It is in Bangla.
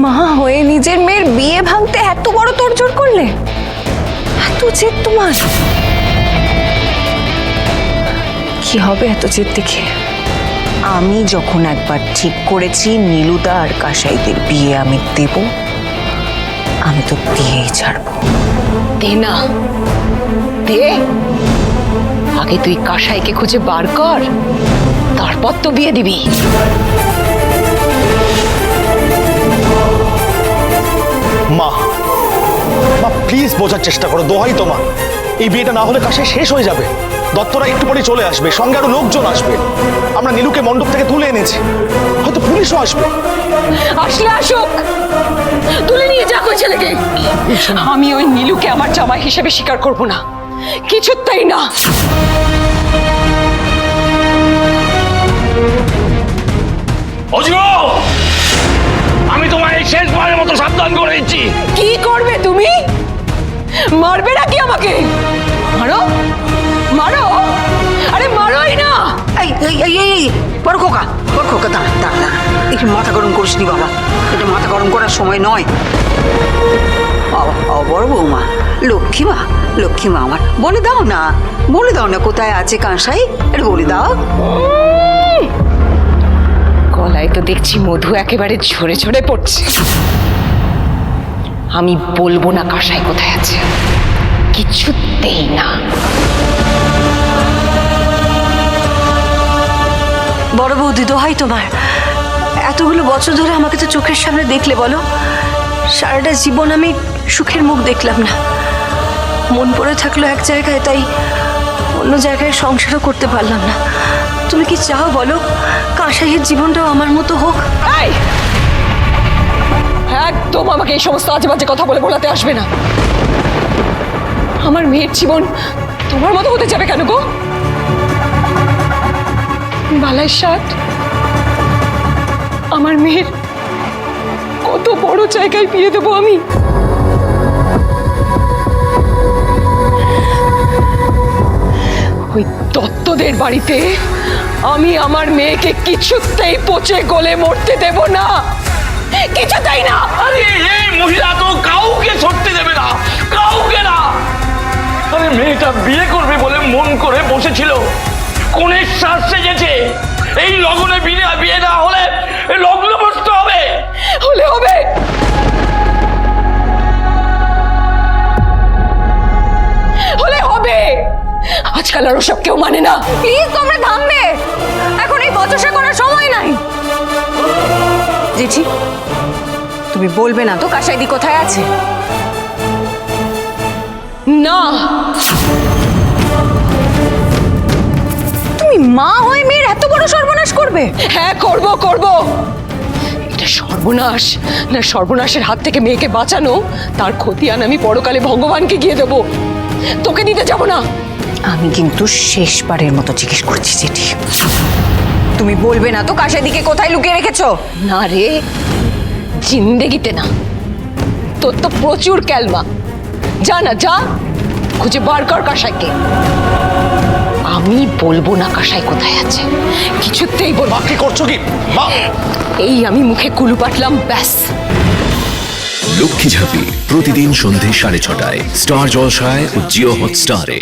মা হয়ে নিজের মেয়ের বিয়ে ভাঙতে এত বড় তোড়জোড় করলে? এত জেদ তোমার? কি হবে এত জেদ দেখে? আমি যখন একবার ঠিক করেছি নীলুদা আর কাসাইদের বিয়ে আমি দেব, আমি তো দিয়েই ছাড়বো। দে না, দে। আগে তুই কাসাইকে খুঁজে বার কর, তারপর তো বিয়ে দিবি। মা মা প্লিজ বোঝার চেষ্টা করো, দোহাই তোমার। এই বিয়েটা না হলে কাশাই শেষ হয়ে যাবে। দত্তরা একটু পরে চলে আসবে, সঙ্গে আরো লোকজন আসবে। আমরা নীলুকে মণ্ডপ থেকে তুলে এনেছি, হয়তো পুলিশও আসবে। আসলে আসুক, তুলে নিয়ে যাক ওই ছেলেকে। আমি ওই নীলুকে আমার জামাই হিসেবে স্বীকার করব না, কিছুতেই না। আমি তোমায় এই শেষবারের মতো সাবধান করে দিচ্ছি। কি করবে তুমি? মারবে নাকি আমাকে? মারো, মারো, আরে মারোই না। এই এই এই এই বড় খোকা, দাঁড়া দাঁড়া দাঁড়া, একটু মাথা গরম করিস নি বাবা, এটা মাথা গরম করার সময় নয়। বড় বৌমা, লক্ষ্মী মা আমার, বলে দাও না কোথায় আছে কাঁসাই, এটা বলে দাও। গলায় তো দেখছি মধু একেবারে ঝরে ঝরে পড়ছে। আমি বলবো না কাঁসাই কোথায় আছে, কিছুতেই না। বড় বৌদি, দোহাই তোমার, এতগুলো বছর ধরে আমাকে তো চোখের সামনে দেখলে বলো, সারাটা জীবন আমি সুখের মুখ দেখলাম না, মন পড়ে থাকলো এক জায়গায়, তাই অন্য জায়গায় সংসারও করতে পারলাম না। তুমি কি চাও বলো, কাঁসাইয়ের জীবনটাও আমার মতো হোক? এই, একদম আমাকে এই সমস্ত আজে বাজে কথা বলে বলাতে আসবে না। আমার মেয়ের জীবন তোমার মতো হতে যাবে কেন গো? বালাই ষাট, আমার মেয়ের কত বড় জায়গায় বিয়ে দেবো আমি। ওই দত্তদের বাড়িতে আমি আমার মেয়েকে কিছুতেই পচে গলে মরতে দেব না, কিছুতেই না। আরে এই মহিলা তো কাউকে ছড়তে দেবে না, কাউকে না। আরে মেয়েটা বিয়ে করবে বলে মন করে বসেছিল, কোনের শ্বাস সেজেছে। এই লগনে বিয়ে না হলে লগ্ন নষ্ট হবে। হলে হবে, হলে হবে। আজকাল আর ওসব কেউ মানে না। প্লিজ তোমরা থামবে, এখন এই বচসা করার সময় নাই। জেঠি, তুমি বলবে না তো কাসাইদি কোথায় আছে? না, তুমি মা হয়ে মেয়ের এত বড় সর্বনাশ করবে? হ্যাঁ করব করব। এটা সর্বনাশ না, সর্বনাশের হাত থেকে মেয়েকে বাঁচানো, তার খতিয়ান আমি পরকালে ভগবানকে গিয়ে দেবো, তোকে নিতে যাব না। আমি কিন্তু শেষবারের মতো জিজ্ঞেস করছি জেঠি, তুমি বলবে না তো কাসাইদিকে কোথায় লুকিয়ে রেখেছো? না রে, জিন্দেগিতে না। তোর তো প্রচুর ক্যালমা, যা না যা, খুঁজে বার কর কাসাইকে। আমি বলবো না কাসাই কোথায় আছে, কিছুতেই বলবো। মা কি করছো কি মা? এই আমি মুখে কুলু পাটলাম, ব্যাস। লক্ষ্মী ঝাঁপি প্রতিদিন সন্ধে 6:30টায় স্টার জলসায় ও জিও হটস্টারে।